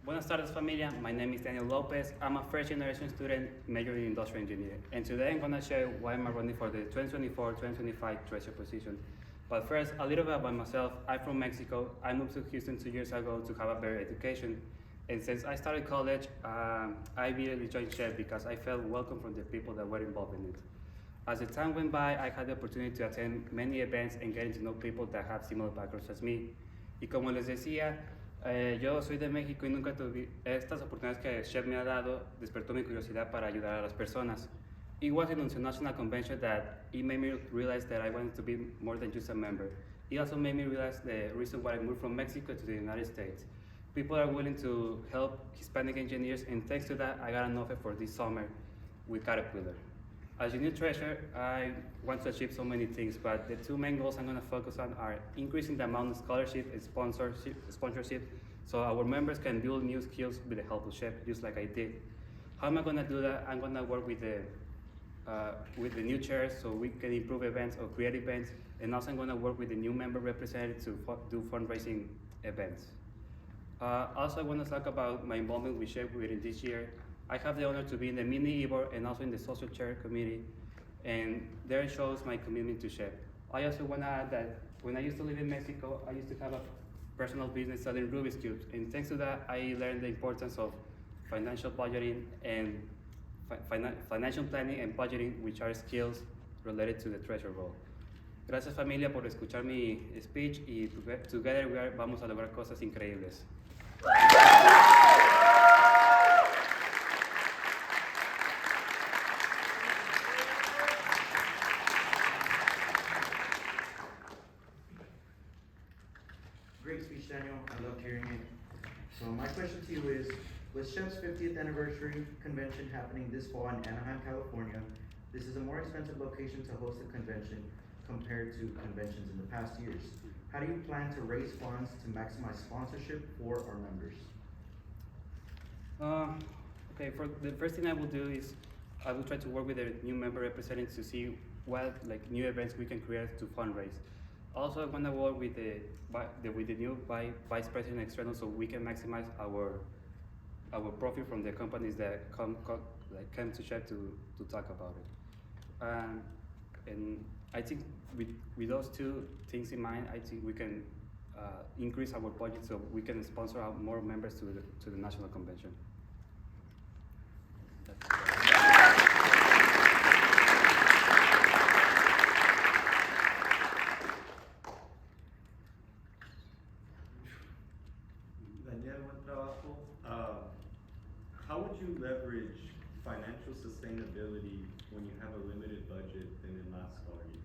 Buenas tardes, familia. My name is Daniel Lopez. I'm a first generation student majoring in industrial engineering. And today I'm going to share why I'm running for the 2024-2025 treasurer position. But first, a little bit about myself. I'm from Mexico. I moved to Houston 2 years ago to have a better education. And since I started college, I immediately joined SHPE because I felt welcome from the people that were involved in it. As the time went by, I had the opportunity to attend many events and getting to know people that have similar backgrounds as me. Y como les decía, yo soy de México y nunca tuve estas oportunidades que SHPE me ha dado, despertó mi curiosidad para ayudar a las personas. It was an international convention that it made me realize that I wanted to be more than just a member. It also made me realize the reason why I moved from Mexico to the United States. People are willing to help Hispanic engineers, and thanks to that, I got an offer for this summer with Caterpillar. As your new treasurer, I want to achieve so many things, but the two main goals I'm going to focus on are increasing the amount of scholarship and sponsorship so our members can build new skills with the help of SHPE, just like I did. How am I going to do that? I'm going to work with the new chairs so we can improve events or create events, and also I'm going to work with the new member representatives to do fundraising events. Also, I want to talk about my involvement with SHPE within this year. I have the honor to be in the mini IBOR and also in the social chair committee, and there shows my commitment to SHPE. I also want to add that when I used to live in Mexico, I used to have a personal business selling Rubik's Cubes, and thanks to that, I learned the importance of financial budgeting and financial planning and budgeting, which are skills related to the treasurer role. Gracias, familia, por escuchar mi speech, y together vamos a lograr cosas increíbles. Great speech, Daniel. I loved hearing it. So my question to you is, with SHPE's 50th anniversary convention happening this fall in Anaheim, California, this is a more expensive location to host a convention compared to conventions in the past years. How do you plan to raise funds to maximize sponsorship for our members? Okay, for the first thing I will do is I will try to work with the new member representatives to see what new events we can create to fundraise. Also, I want to work with the new vice president external so we can maximize our profit from the companies that come to SHPE to talk about it. And I think with those two things in mind, I think we can increase our budget so we can sponsor out more members to the national convention. Daniel, buen trabajo. How would you leverage financial sustainability when you have a limited budget than in last scholar years?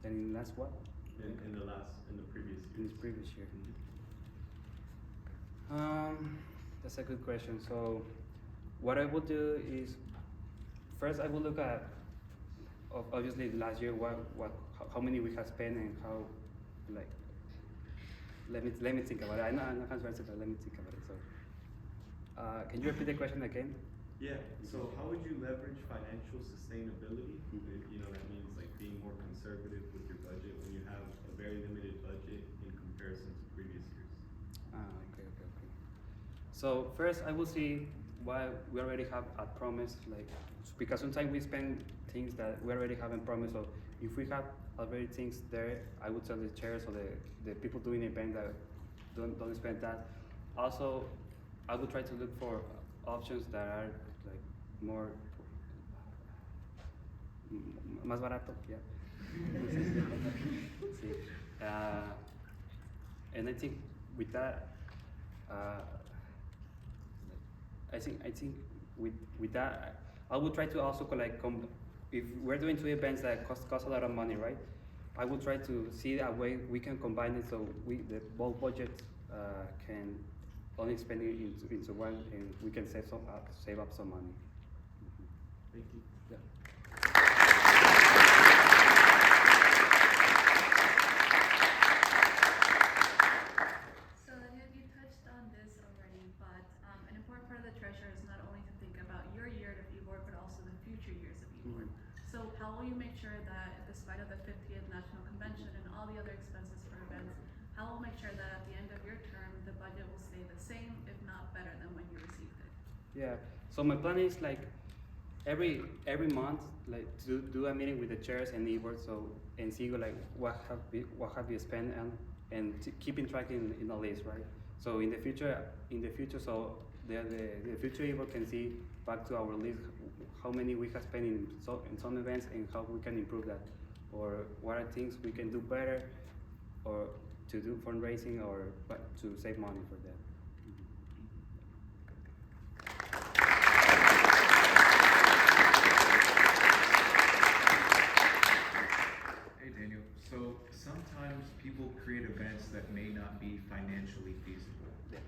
Then in last what? In the previous In years. this previous year. That's a good question. So, what I will do is, first I will look at, obviously last year, how many we have spent and how, let me think about it. I know I can't answer, but let me think about it. So, can you repeat the question again? Yeah. So how would you leverage financial sustainability? You know, that means like being more conservative with your budget when you have a very limited budget in comparison to previous years. Okay. So first I will see what we already have a promise, because sometimes we spend things that we already haven't promised. So if we have already things there, I would tell the chairs or the people doing the event that don't spend that. Also, I would try to look for options that are more más barato, yeah. Sí. And I think with that, I think with that, I would try to also if we're doing two events that cost a lot of money, right? I would try to see a way we can combine it so the both budgets can only spend it into one, and we can save up some money. Thank you. Yeah. So Daniel, you touched on this already, but an important part of the treasure is not only to think about your year of EWORK, but also the future years of EWORK. So how will you make sure that, despite of the 50th National Convention and all the other expenses for events, how will make sure that at the end of your term, the budget will stay the same, if Yeah. So my plan is like every month, like to do a meeting with the chairs and neighbors, so and see like what have we spent and keeping track in a list, right? So in the future, so the future neighbor can see back to our list how many we have spent in some events and how we can improve that, or what are things we can do better, or to do fundraising, or to save money for that. Hey Daniel, so sometimes people create events that may not be financially feasible. Yeah.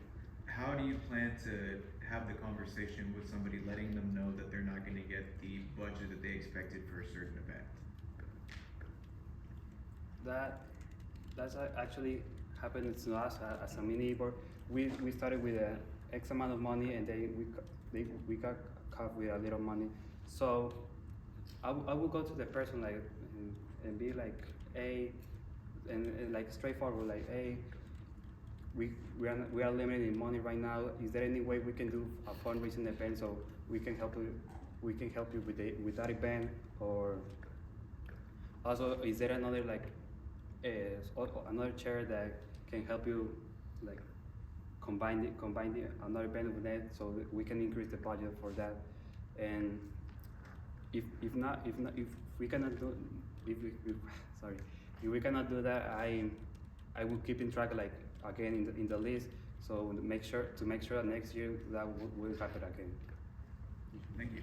How do you plan to have the conversation with somebody, letting them know that they're not gonna get the budget that they expected for a certain event? That's actually happened to us as a mini board. We started with a X amount of money, and then we got caught with a little money. So I would go to the person like and be like, hey, and like straightforward, like, hey, we are limited in money right now. Is there any way we can do a fundraising event so we can help you? We can help you with that event, or also is there another like another chair that can help you like combine another event with that so that we can increase the budget for that. And if we cannot do sorry, if we cannot do that, I will keep in track like again in the list, so to make sure that next year that will happen again. Thank you.